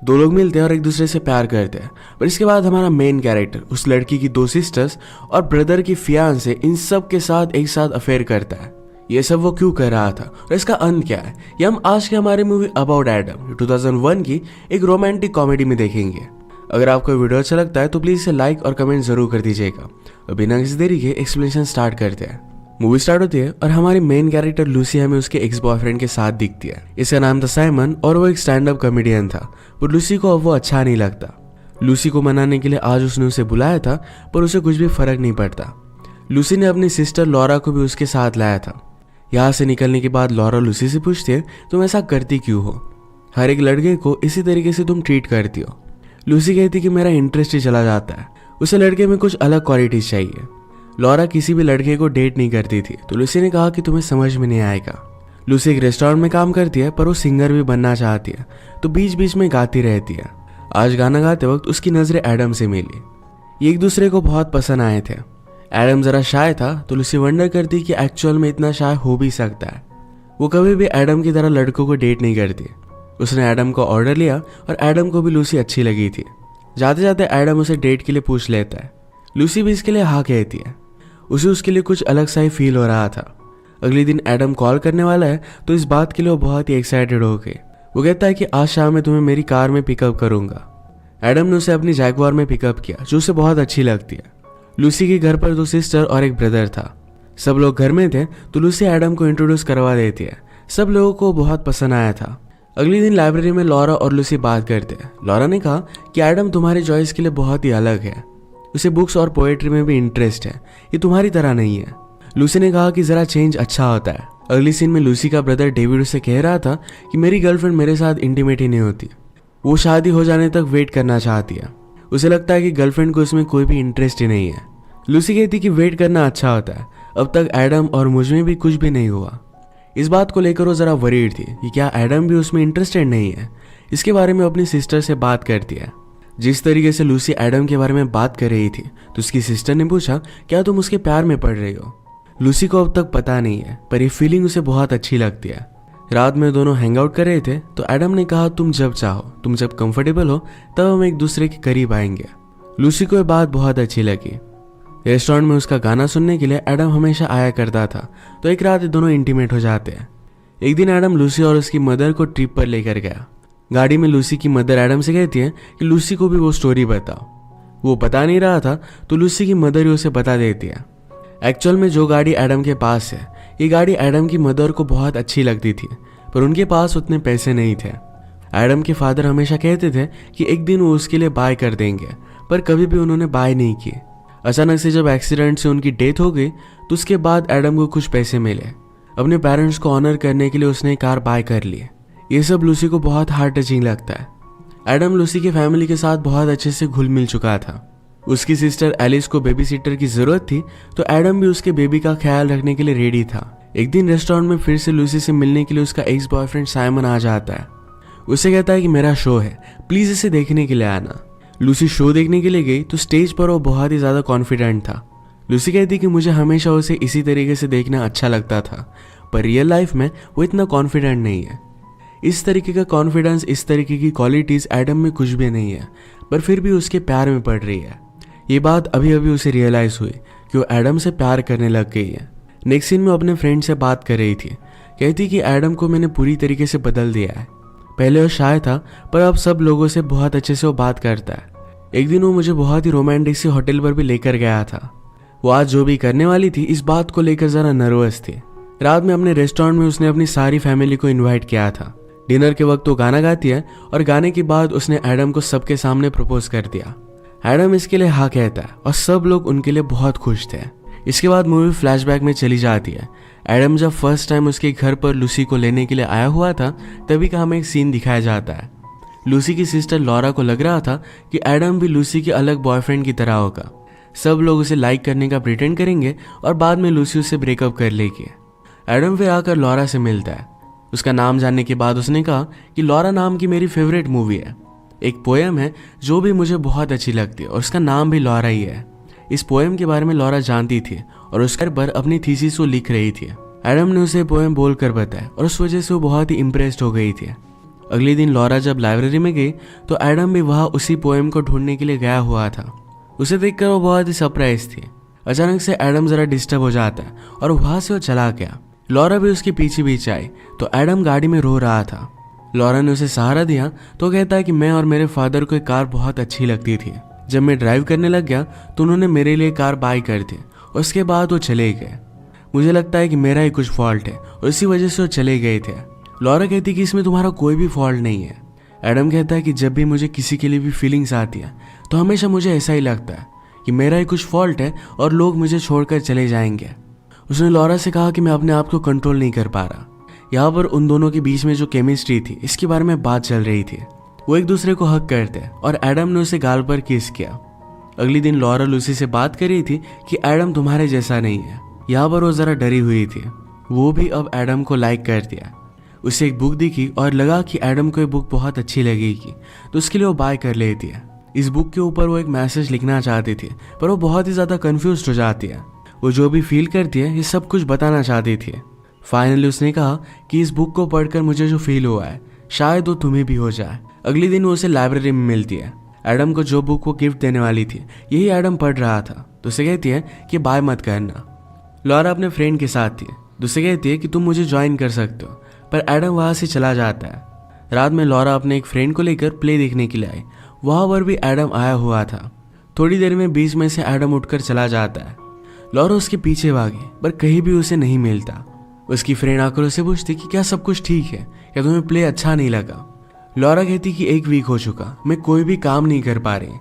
दो लोग मिलते हैं और एक दूसरे से प्यार करते हैं। पर इसके बाद हमारा मेन कैरेक्टर उस लड़की की 2 सिस्टर्स और ब्रदर की फियांसे इन सब के साथ एक साथ अफेयर करता है। ये सब वो क्यों कर रहा था और इसका अंत क्या है, ये हम आज के हमारी मूवी अबाउट एडम 2001 की एक रोमांटिक कॉमेडी में देखेंगे। अगर आपको वीडियो अच्छा लगता है तो प्लीज इसे लाइक और कमेंट जरूर कर दीजिएगा। और बिना किसी देरी के एक्सप्लेनेशन स्टार्ट करते हैं। मूवी स्टार्ट होती है और हमारी मेन कैरेक्टर लूसी हमें उसके एक्स बॉयफ्रेंड के साथ दिखती है। इसका नाम था साइमन और वो एक स्टैंड अप कॉमेडियन था। पर लूसी को अब वो अच्छा नहीं लगता। लूसी को मनाने के लिए आज उसने उसे बुलाया था, पर उसे कुछ भी फर्क नहीं पड़ता। लूसी ने अपनी सिस्टर लॉरा को भी उसके साथ लाया था। यहाँ से निकलने के बाद लॉरा लूसी से पूछती है, तुम ऐसा करती क्यों हो? हर एक लड़के को इसी तरीके से तुम ट्रीट करती हो। लूसी कहती कि मेरा इंटरेस्ट ही चला जाता है, उसे लड़के में कुछ अलग क्वालिटीज चाहिए। लॉरा किसी भी लड़के को डेट नहीं करती थी, तो लूसी ने कहा कि तुम्हें समझ में नहीं आएगा। लूसी एक रेस्टोरेंट में काम करती है, पर वो सिंगर भी बनना चाहती है, तो बीच बीच में गाती रहती है। आज गाना गाते वक्त उसकी नजरें एडम से मिली। ये एक दूसरे को बहुत पसंद आए थे। एडम जरा शाय था, तो लूसी वंडर करती कि एक्चुअल में इतना शाय हो भी सकता है। वो कभी भी एडम की तरह लड़कों को डेट नहीं करती। उसने एडम को ऑर्डर लिया और एडम को भी लूसी अच्छी लगी थी। जाते जाते एडम उसे डेट के लिए पूछ लेता है। लूसी भी इसके लिए हाँ कहती है। उसे उसके लिए कुछ अलग सा ही फील हो रहा था। अगले दिन एडम कॉल करने वाला है, तो इस बात के लिए वो बहुत ही एक्साइटेड हो गई। वो कहता है कि आज शाम में तुम्हें मेरी कार में पिकअप करूंगा। एडम ने उसे अपनी जैगवार में पिकअप किया, जो उसे बहुत अच्छी लगती है। लूसी के घर पर 2 सिस्टर और एक ब्रदर था। सब लोग घर में थे, तो लूसी एडम को इंट्रोड्यूस करवा देती है। सब लोगों को बहुत पसंद आया था। अगले दिन लाइब्रेरी में लॉरा और लूसी बात करते हैं। लॉरा ने कहा कि एडम तुम्हारी चॉइस के लिए बहुत ही अलग है, उसे बुक्स और पोएट्री में भी इंटरेस्ट है, ये तुम्हारी तरह नहीं है। लूसी ने कहा कि जरा चेंज अच्छा होता है। अगली सीन में लूसी का ब्रदर डेविड उसे कह रहा था कि मेरी गर्लफ्रेंड मेरे साथ इंटीमेट ही नहीं होती, वो शादी हो जाने तक वेट करना चाहती है। उसे लगता है कि गर्लफ्रेंड को इसमें कोई भी इंटरेस्ट ही नहीं है। लूसी कहती कि वेट करना अच्छा होता है, अब तक एडम और मुझ में भी कुछ भी नहीं हुआ। इस बात को लेकर वो जरा वरीड थी कि क्या एडम भी उसमें इंटरेस्टेड नहीं है। इसके बारे में अपनी सिस्टर से बात करती है। जिस तरीके से लूसी एडम के बारे में बात कर रही थी, तो उसकी सिस्टर ने पूछा, क्या तुम उसके प्यार में पड़ रही हो? लूसी को अब तक पता नहीं है, पर ये फीलिंग उसे बहुत अच्छी लगती है। रात में दोनों हैंग आउट कर रहे थे, तो एडम ने कहा, तुम जब चाहो, तुम जब कंफर्टेबल हो, तब हम एक दूसरे के करीब आएंगे। लूसी को यह बात बहुत अच्छी लगी। रेस्टोरेंट में उसका गाना सुनने के लिए एडम हमेशा आया करता था, तो एक रात दोनों इंटीमेट हो जाते हैं। एक दिन एडम लूसी और उसकी मदर को ट्रिप पर लेकर गया। गाड़ी में लूसी की मदर एडम से कहती है कि लूसी को भी वो स्टोरी बताओ। वो बता नहीं रहा था, तो लूसी की मदर ही उसे बता देती है। एक्चुअल में जो गाड़ी एडम के पास है, ये गाड़ी एडम की मदर को बहुत अच्छी लगती थी, पर उनके पास उतने पैसे नहीं थे। एडम के फादर हमेशा कहते थे कि एक दिन वो उसके लिए बाय कर देंगे, पर कभी भी उन्होंने बाय नहीं किए। अचानक से जब एक्सीडेंट से उनकी डेथ हो गई, तो उसके बाद एडम को कुछ पैसे मिले। अपने पेरेंट्स को ऑनर करने के लिए उसने कार बाय कर ली। ये सब लूसी को बहुत हार्ट टचिंग लगता है। एडम लूसी की फैमिली के साथ बहुत अच्छे से घुल मिल चुका था। उसकी सिस्टर एलिस को बेबी सिटर की जरूरत थी, तो एडम भी उसके बेबी का ख्याल रखने के लिए रेडी था। एक दिन रेस्टोरेंट में फिर से लूसी से मिलने के लिए उसका एक्स बॉयफ्रेंड साइमन आ जाता है। उसे कहता है कि मेरा शो है, प्लीज इसे देखने के लिए आना। लूसी शो देखने के लिए गई, तो स्टेज पर वो बहुत ही ज्यादा कॉन्फिडेंट था। लूसी कहती कि मुझे हमेशा उसे इसी तरीके से देखना अच्छा लगता था, पर रियल लाइफ में वो इतना कॉन्फिडेंट नहीं है। इस तरीके का कॉन्फिडेंस, इस तरीके की क्वालिटीज एडम में कुछ भी नहीं है, पर फिर भी उसके प्यार में पड़ रही है। ये बात अभी अभी उसे रियलाइज हुई कि वो एडम से प्यार करने लग गई है। नेक्स्ट सीन में अपने फ्रेंड से बात कर रही थी। कहती कि एडम को मैंने पूरी तरीके से बदल दिया है। पहले वो शाय था, पर अब सब लोगों से बहुत अच्छे से वो बात करता है। एक दिन वो मुझे बहुत ही रोमांटिक सी होटल पर भी लेकर गया था। वो आज जो भी करने वाली थी, इस बात को लेकर जरा नर्वस थी। रात में अपने रेस्टोरेंट में उसने अपनी सारी फैमिली को इन्वाइट किया था। डिनर के वक्त वो गाना गाती है और गाने के बाद उसने एडम को सबके सामने प्रपोज कर दिया। एडम इसके लिए हाँ कहता है और सब लोग उनके लिए बहुत खुश थे। इसके बाद मूवी फ्लैशबैक में चली जाती है। एडम जब फर्स्ट टाइम उसके घर पर लूसी को लेने के लिए आया हुआ था, तभी का हमें एक सीन दिखाया जाता है। लूसी की सिस्टर लॉरा को लग रहा था कि एडम भी लूसी के अलग बॉयफ्रेंड की तरह होगा। सब लोग उसे लाइक करने का प्रिटेंड करेंगे और बाद में लूसी उससे ब्रेकअप कर लेगी। एडम फिर आकर लॉरा से मिलता है। उसका नाम जानने के बाद उसने कहा कि लॉरा नाम की मेरी फेवरेट मूवी है। एक पोएम है जो भी मुझे बहुत अच्छी लगती है और उसका नाम भी लॉरा ही है। इस पोएम के बारे में लॉरा जानती थी और उसके पर अपनी थीसिस को लिख रही थी। एडम ने उसे पोएम बोलकर बताया और उस वजह से वो बहुत ही इम्प्रेस्ड हो गई थी। अगले दिन लॉरा जब लाइब्रेरी में गई तो एडम भी वहाँ उसी पोएम को ढूंढने के लिए गया हुआ था। उसे देखकर वो बहुत ही सरप्राइज थी। अचानक से एडम जरा डिस्टर्ब हो जाता है और वहां से वो चला गया। लॉरा भी उसके पीछे पीछे आई तो एडम गाड़ी में रो रहा था। लॉरा ने उसे सहारा दिया तो कहता है कि मैं और मेरे फादर को एक कार बहुत अच्छी लगती थी। जब मैं ड्राइव करने लग गया तो उन्होंने मेरे लिए कार बाय कर दी। उसके बाद वो चले गए। मुझे लगता है कि मेरा ही कुछ फॉल्ट है और इसी वजह से वो चले गए थे। लॉरा कहती कि इसमें तुम्हारा कोई भी फॉल्ट नहीं है। एडम कहता है कि जब भी मुझे किसी के लिए भी फीलिंग्स आती है तो हमेशा मुझे ऐसा ही लगता है कि मेरा ही कुछ फॉल्ट है और लोग मुझे छोड़कर चले जाएंगे। उसने लॉरा से कहा कि मैं अपने आप को कंट्रोल नहीं कर पा रहा। यहाँ पर उन दोनों के बीच में जो केमिस्ट्री थी इसके बारे में बात चल रही थी। वो एक दूसरे को हक करते और एडम ने उसे गाल पर किस किया। अगले दिन लॉरा लूसी से बात कर रही थी कि एडम तुम्हारे जैसा नहीं है। यहाँ पर वो जरा डरी हुई थी। वो भी अब एडम को लाइक कर दिया। उसे एक बुक दिखी और लगा कि एडम को ये बुक बहुत अच्छी लगेगी तो उसके लिए वो बाय कर लेती है। इस बुक के ऊपर वो एक मैसेज लिखना चाहती थी पर वो बहुत ही ज़्यादा कंफ्यूज हो जाती है। वो जो भी फील करती है ये सब कुछ बताना चाहती थी। फाइनली उसने कहा कि इस बुक को पढ़कर मुझे जो फील हुआ है शायद वो तुम्हें भी हो जाए। अगले दिन वो उसे लाइब्रेरी में मिलती है। एडम को जो बुक वो गिफ्ट देने वाली थी यही एडम पढ़ रहा था तो उसे कहती है कि बाय मत करना। लॉरा अपने फ्रेंड के साथ थी तो उसे कहती है कि तुम मुझे ज्वाइन कर सकते हो पर एडम वहाँ से चला जाता है। रात में लॉरा अपने एक फ्रेंड को लेकर प्ले देखने के लिए आई। वहाँ पर भी एडम आया हुआ था। थोड़ी देर में बीच में से एडम उठकर चला जाता है। लॉरा उसके पीछे भागी पर कहीं भी उसे नहीं मिलता। उसकी फ्रेंड आकर उसे पूछती कि क्या सब कुछ ठीक है, क्या तुम्हें प्ले अच्छा नहीं लगा। लॉरा कहती कि 1 वीक हो चुका, मैं कोई भी काम नहीं कर पा रही।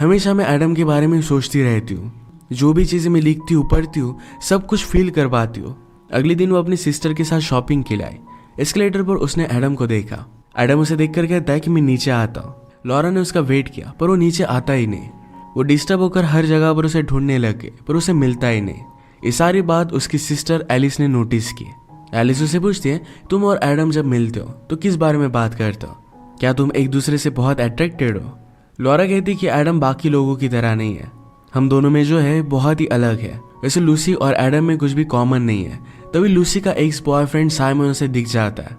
हमेशा मैं एडम के बारे में सोचती रहती हूँ। जो भी चीज़ें मैं लिखती हूँ पढ़ती हूँ सब कुछ फील कर पाती हूँ। अगले दिन वो अपनी सिस्टर के साथ शॉपिंग के लिए आई। एस्केलेटर पर उसने एडम को देखा। एडम उसे देखकर कहता है कि मैं नीचे आता हूँ। लॉरा ने उसका वेट किया पर वो नीचे आता ही नहीं। वो डिस्टर्ब होकर हर जगह पर उसे ढूंढने लगे पर उसे मिलता ही नहीं। ये सारी बात उसकी सिस्टर एलिस ने नोटिस की। एलिस उसे पूछती है तुम और एडम जब मिलते हो तो किस बारे में बात करते हो, क्या तुम एक दूसरे से बहुत अट्रैक्टेड हो। लॉरा कहती कि एडम बाकी लोगों की तरह नहीं है, हम दोनों में जो है बहुत ही अलग है। वैसे लूसी और एडम में कुछ भी कॉमन नहीं है। तभी लूसी का एक्स बॉयफ्रेंड साइमन उसे दिख जाता है।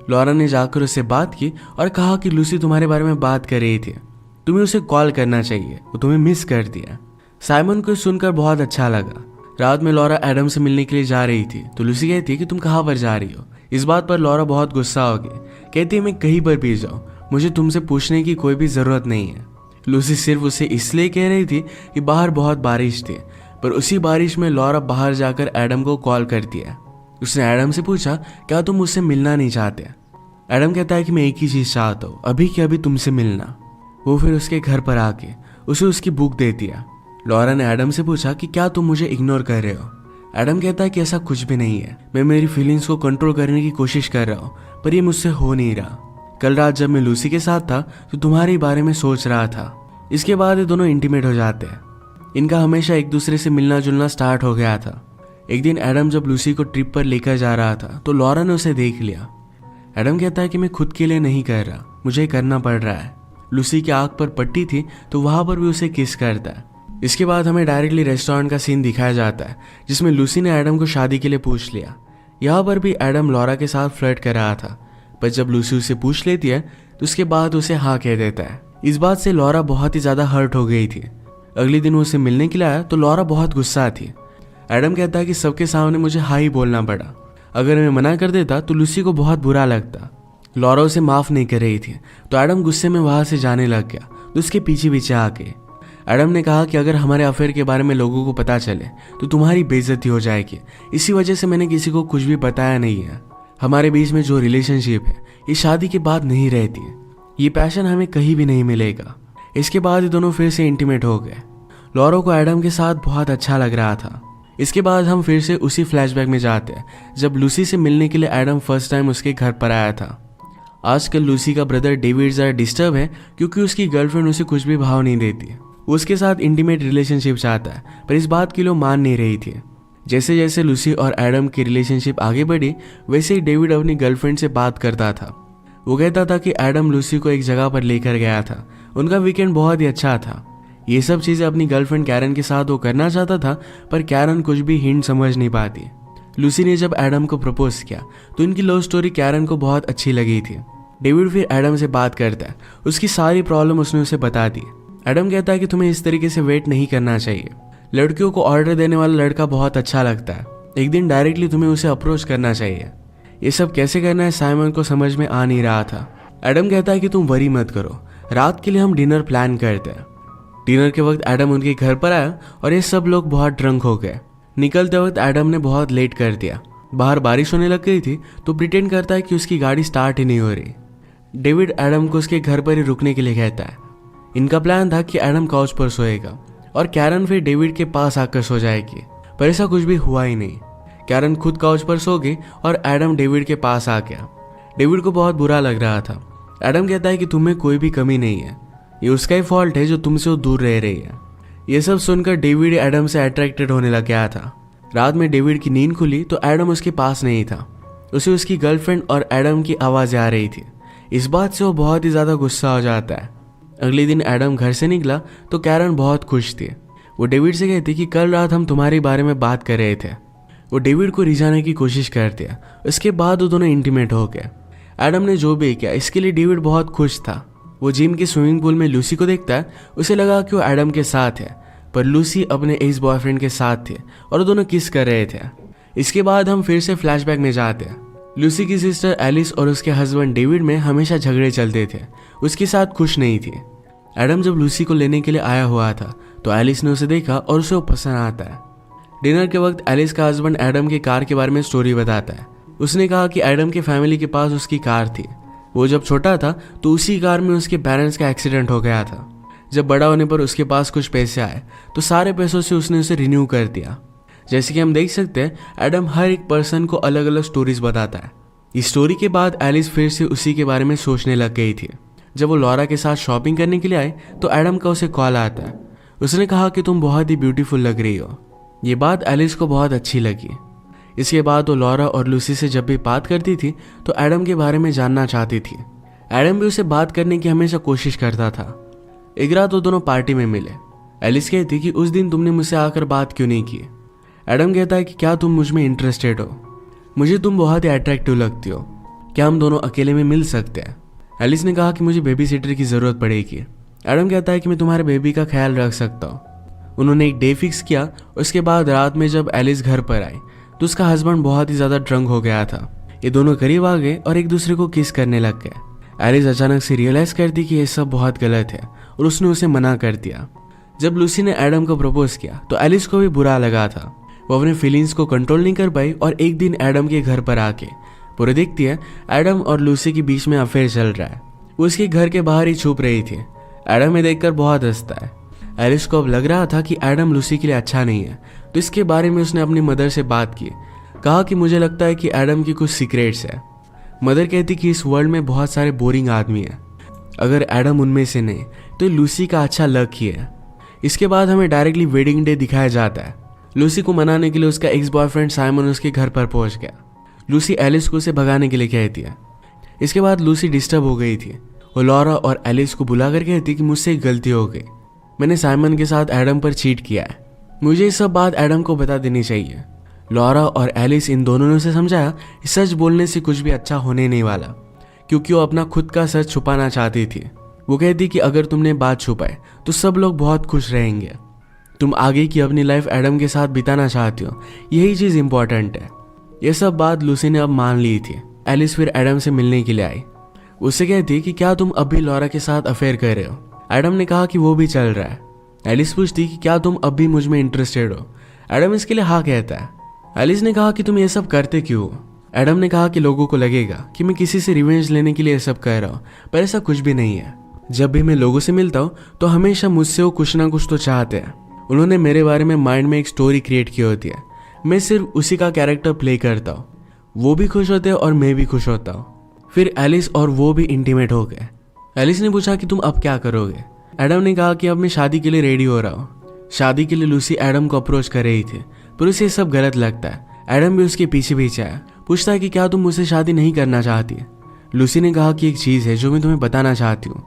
लॉरा ने जाकर उससे बात की और कहा कि लूसी तुम्हारे बारे में बात कर रही थी, तुम्हें उसे कॉल करना चाहिए, वो तुम्हें मिस कर दिया। साइमन को सुनकर बहुत अच्छा लगा। रात में लॉरा एडम से मिलने के लिए जा रही थी तो लूसी कहती है कि तुम कहाँ पर जा रही हो। इस बात पर लॉरा बहुत गुस्सा हो गई। कहती है मैं कहीं पर भी जाऊँ, मुझे तुमसे पूछने की कोई भी ज़रूरत नहीं है। लूसी सिर्फ उसे इसलिए कह रही थी कि बाहर बहुत बारिश थी, पर उसी बारिश में लॉरा बाहर जाकर एडम को कॉल करती है। उसने एडम से पूछा क्या तुम मुझसे मिलना नहीं चाहते। एडम कहता है कि मैं एक ही चीज़ चाहता हूँ, अभी के अभी तुमसे मिलना। वो फिर उसके घर पर आके उसे उसकी बुक देती है। लॉरा ने एडम से पूछा कि क्या तुम मुझे इग्नोर कर रहे हो। एडम कहता है कि ऐसा कुछ भी नहीं है, मैं मेरी फीलिंग्स को कंट्रोल करने की कोशिश कर रहा हूँ पर ये मुझसे हो नहीं रहा। कल रात जब मैं लूसी के साथ था तो तुम्हारे बारे में सोच रहा था। इसके बाद ये दोनों इंटीमेट हो जाते हैं। इनका हमेशा एक दूसरे से मिलना जुलना स्टार्ट हो गया था। एक दिन एडम जब लूसी को ट्रिप पर लेकर जा रहा था तो लॉरा ने उसे देख लिया। एडम कहता है कि मैं खुद के लिए नहीं कर रहा, मुझे करना पड़ रहा है। लूसी की आंख पर पट्टी थी तो वहां पर भी उसे किस करता है। इसके बाद हमें डायरेक्टली रेस्टोरेंट का सीन दिखाया जाता है जिसमें लूसी ने एडम को शादी के लिए पूछ लिया। यहाँ पर भी एडम लॉरा के साथ फ्लर्ट कर रहा था, पर जब लूसी उसे पूछ लेती है तो उसके बाद उसे हाँ कह देता है। इस बात से लॉरा बहुत ही ज़्यादा हर्ट हो गई थी। अगले दिन वो उसे मिलने के लिए आया तो लॉरा बहुत गुस्सा थी। एडम कहता है कि सबके सामने मुझे हाँ ही बोलना पड़ा, अगर मैं मना कर देता तो लूसी को बहुत बुरा लगता। लॉरा उसे माफ़ नहीं कर रही थी तो एडम गुस्से में वहाँ से जाने लग गया तो उसके पीछे पीछे आके एडम ने कहा कि अगर हमारे अफेयर के बारे में लोगों को पता चले तो तुम्हारी बेइज्जती हो जाएगी, इसी वजह से मैंने किसी को कुछ भी बताया नहीं है। हमारे बीच में जो रिलेशनशिप है ये शादी के बाद नहीं रहती है, ये पैशन हमें कहीं भी नहीं मिलेगा। इसके बाद ये दोनों फिर से इंटीमेट हो गए। लॉरा को एडम के साथ बहुत अच्छा लग रहा था। इसके बाद हम फिर से उसी फ्लैशबैक में जाते हैं जब लूसी से मिलने के लिए एडम फर्स्ट टाइम उसके घर पर आया था। आजकल लूसी का ब्रदर डेविड ज़रा डिस्टर्ब है क्योंकि उसकी गर्लफ्रेंड उसे कुछ भी भाव नहीं देती। वो उसके साथ इंटीमेट रिलेशनशिप चाहता है पर इस बात के लिए मान नहीं रही थी। जैसे जैसे लूसी और एडम की रिलेशनशिप आगे बढ़ी वैसे ही डेविड अपनी गर्लफ्रेंड से बात करता था। वो कहता था कि एडम लूसी को एक जगह पर लेकर गया था, उनका वीकेंड बहुत ही अच्छा था। ये सब चीज़ें अपनी गर्लफ्रेंड कैरन के साथ वो करना चाहता था पर कैरन कुछ भी हिंट समझ नहीं पाती। लूसी ने जब एडम को प्रपोज किया तो इनकी लव स्टोरी कैरन को बहुत अच्छी लगी थी। डेविड फिर एडम से बात करता है, उसकी सारी प्रॉब्लम उसने उसे बता दी। एडम कहता है कि तुम्हें इस तरीके से वेट नहीं करना चाहिए, लड़कियों को ऑर्डर देने वाला लड़का बहुत अच्छा लगता है, एक दिन डायरेक्टली तुम्हें उसे अप्रोच करना चाहिए। ये सब कैसे करना है साइमन को समझ में आ नहीं रहा था। एडम कहता है कि तुम वरी मत करो, रात के लिए हम डिनर प्लान करते हैं। डिनर के वक्त एडम उनके घर पर आया और ये सब लोग बहुत ड्रंक हो गए। निकलते वक्त एडम ने बहुत लेट कर दिया। बाहर बारिश होने लग गई थी तो प्रिटेंड करता है कि उसकी गाड़ी स्टार्ट ही नहीं हो रही। डेविड एडम को उसके घर पर ही रुकने के लिए कहता है। इनका प्लान था कि एडम काउच पर सोएगा और कैरन फिर डेविड के पास आकर सो जाएगी, पर ऐसा कुछ भी हुआ ही नहीं। कैरन खुद काउच पर सो गई और एडम डेविड के पास आ गया। डेविड को बहुत बुरा लग रहा था। एडम कहता है कि तुम्हें कोई भी कमी नहीं है, ये उसका ही फॉल्ट है जो तुमसे वो दूर रह रही है। ये सब सुनकर डेविड एडम से अट्रैक्टेड होने लग गया था। रात में डेविड की नींद खुली तो एडम उसके पास नहीं था। उसे उसकी गर्लफ्रेंड और एडम की आवाज़ें आ रही थी। इस बात से वो बहुत ही ज़्यादा गुस्सा हो जाता है। अगले दिन एडम घर से निकला तो कैरन बहुत खुश थी। वो डेविड से कहती कि कल रात हम तुम्हारे बारे में बात कर रहे थे। वो डेविड को रिझाने की कोशिश करती है। उसके बाद वो दोनों इंटीमेट हो गए। एडम ने जो भी किया इसके लिए डेविड बहुत खुश था। वो जिम के स्विमिंग पूल में लूसी को देखता है। उसे लगा कि वो एडम के साथ है, पर लूसी अपने एक्स बॉयफ्रेंड के साथ थी और वो दोनों किस कर रहे थे। इसके बाद हम फिर से फ्लैशबैक में जाते हैं। लूसी की सिस्टर एलिस और उसके हस्बैंड डेविड में हमेशा झगड़े चलते थे, उसके साथ खुश नहीं थी। एडम जब लूसी को लेने के लिए आया हुआ था तो एलिस ने उसे देखा और उसे वो पसंद आता है। डिनर के वक्त एलिस का हस्बैंड एडम के कार के बारे में स्टोरी बताता है। उसने कहा कि एडम के फैमिली के पास उसकी कार थी। वो जब छोटा था तो उसी कार में उसके पेरेंट्स का एक्सीडेंट हो गया था। जब बड़ा होने पर उसके पास कुछ पैसे आए तो सारे पैसों से उसने उसे रिन्यू कर दिया। जैसे कि हम देख सकते हैं एडम हर एक पर्सन को अलग अलग स्टोरीज बताता है। इस स्टोरी के बाद एलिस फिर से उसी के बारे में सोचने लग गई थी। जब वो लॉरा के साथ शॉपिंग करने के लिए आए तो एडम का उसे कॉल आता है। उसने कहा कि तुम बहुत ही ब्यूटीफुल लग रही हो। ये बात एलिस को बहुत अच्छी लगी। इसके बाद वो लॉरा और लूसी से जब भी बात करती थी तो एडम के बारे में जानना चाहती थी। एडम भी उसे बात करने की हमेशा कोशिश करता था। एक रात वो दोनों पार्टी में मिले। एलिस कहती कि उस दिन तुमने मुझसे आकर बात क्यों नहीं की। एडम कहता है कि क्या तुम मुझ में इंटरेस्टेड हो, मुझे तुम बहुत ही अट्रैक्टिव लगती हो, क्या हम दोनों अकेले में मिल सकते हैं। एलिस ने कहा कि मुझे बेबी सिटर की ज़रूरत पड़ेगी। एडम कहता है कि मैं तुम्हारे बेबी का ख्याल रख सकता हूँ। उन्होंने एक डे फिक्स किया। उसके बाद रात में जब एलिस घर पर आई तो उसका हस्बैंड बहुत ही ज़्यादा ड्रंक हो गया था। ये दोनों करीब आ गए और एक दूसरे को किस करने लग गए। एलिस अचानक से रियलाइज़ करती कि ये सब बहुत गलत है और उसने उसे मना कर दिया। जब लूसी ने एडम को प्रपोज किया तो एलिस को भी बुरा लगा था। वो अपने फीलिंग्स को कंट्रोल नहीं कर पाई और एक दिन एडम के घर पर आके पूरे देखती है एडम और लूसी के बीच में अफेयर चल रहा है। वो उसके घर के बाहर ही छुप रही थी। एडम ये देखकर बहुत हंसता है। एलिस को अब लग रहा था कि एडम लूसी के लिए अच्छा नहीं है, तो इसके बारे में उसने अपनी मदर से बात की। कहा कि मुझे लगता है कि एडम की कुछ सीक्रेट्स है। मदर कहती कि इस वर्ल्ड में बहुत सारे बोरिंग आदमी हैं, अगर एडम उनमें से नहीं तो लूसी का अच्छा लक ही है। इसके बाद हमें डायरेक्टली वेडिंग डे दिखाया जाता है। लूसी को मनाने के लिए उसका एक्स बॉयफ्रेंड साइमन उसके घर पर पहुंच गया। लूसी एलिस को उसे भगाने के लिए कहती है। इसके बाद लूसी डिस्टर्ब हो गई थी। वो लॉरा और एलिस को बुलाकर कहती कि मुझसे एक गलती हो गई, मैंने साइमन के साथ एडम पर चीट किया है, मुझे ये सब बात एडम को बता देनी चाहिए। लॉरा और एलिस इन दोनों ने उसे समझाया कि सच बोलने से कुछ भी अच्छा होने नहीं वाला, क्योंकि वो अपना खुद का सच छुपाना चाहती थी। वो कहती कि अगर तुमने बात छुपाए तो सब लोग बहुत खुश रहेंगे। तुम आगे की अपनी लाइफ एडम के साथ बिताना चाहती हो, यही चीज़ इंपॉर्टेंट है। यह सब बात लूसी ने अब मान ली थी। एलिस फिर एडम से मिलने के लिए आई। उससे कहती कि क्या तुम अब भी लॉरा के साथ अफेयर कर रहे हो। एडम ने कहा कि वो भी चल रहा है। एलिस पूछती कि क्या तुम अब भी मुझ में इंटरेस्टेड हो। एडम इसके लिए हाँ कहता है। एलिस ने कहा कि तुम ये सब करते क्यों हो। एडम ने कहा कि लोगों को लगेगा कि मैं किसी से रिवेंज लेने के लिए ये सब कर रहा हूँ, पर ऐसा कुछ भी नहीं है। जब भी मैं लोगों से मिलता हूँ तो हमेशा मुझसे वो कुछ ना कुछ तो चाहते हैं। उन्होंने मेरे बारे में माइंड में एक स्टोरी क्रिएट की होती है, मैं सिर्फ उसी का कैरेक्टर प्ले करता हूँ। वो भी खुश होते हैं और मैं भी खुश होता हूँ। फिर एलिस और वो भी इंटीमेट हो गए। एलिस ने पूछा कि तुम अब क्या करोगे। एडम ने कहा कि अब मैं शादी के लिए रेडी हो रहा हूँ। शादी के लिए लूसी एडम को अप्रोच कर रही थी, पर उसे ये सब गलत लगता है। एडम भी उसके पीछे पीछे आया, पूछता है कि क्या तुम मुझसे शादी नहीं करना चाहती। लूसी ने कहा कि एक चीज़ है जो मैं तुम्हें बताना चाहती हूँ।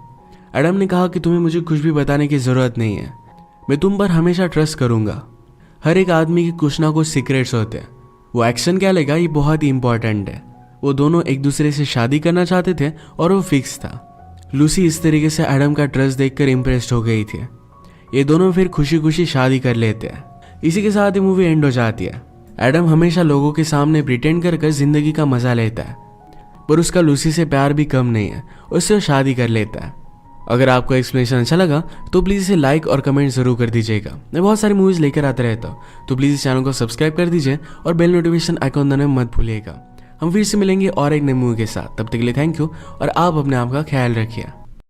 एडम ने कहा कि तुम्हें मुझे कुछ भी बताने की ज़रूरत नहीं है, मैं तुम पर हमेशा ट्रस्ट करूँगा। हर एक आदमी के कुछ ना कुछ सीक्रेट्स होते हैं, वो एक्शन क्या लेगा ये बहुत ही इंपॉर्टेंट है। वो दोनों एक दूसरे से शादी करना चाहते थे और वो फिक्स था। लूसी इस तरीके से एडम का ट्रस्ट देखकर इम्प्रेस्ड हो गई थी। ये दोनों फिर खुशी खुशी शादी कर लेते हैं। इसी के साथ ही मूवी एंड हो जाती है। एडम हमेशा लोगों के सामने प्रिटेंड कर जिंदगी का मजा लेता है, पर उसका लूसी से प्यार भी कम नहीं है, उससे वो शादी कर लेता है। अगर आपको एक्सप्लेनेशन अच्छा लगा तो प्लीज़ इसे लाइक और कमेंट जरूर कर दीजिएगा। मैं बहुत सारी मूवीज़ लेकर आता रहता हूँ, तो प्लीज़ इस चैनल को सब्सक्राइब कर दीजिए और बेल नोटिफिकेशन आइकॉन दबाना मत भूलिएगा। हम फिर से मिलेंगे और एक नई मूवी के साथ। तब तक के लिए थैंक यू और आप अपने आप का ख्याल रखिए।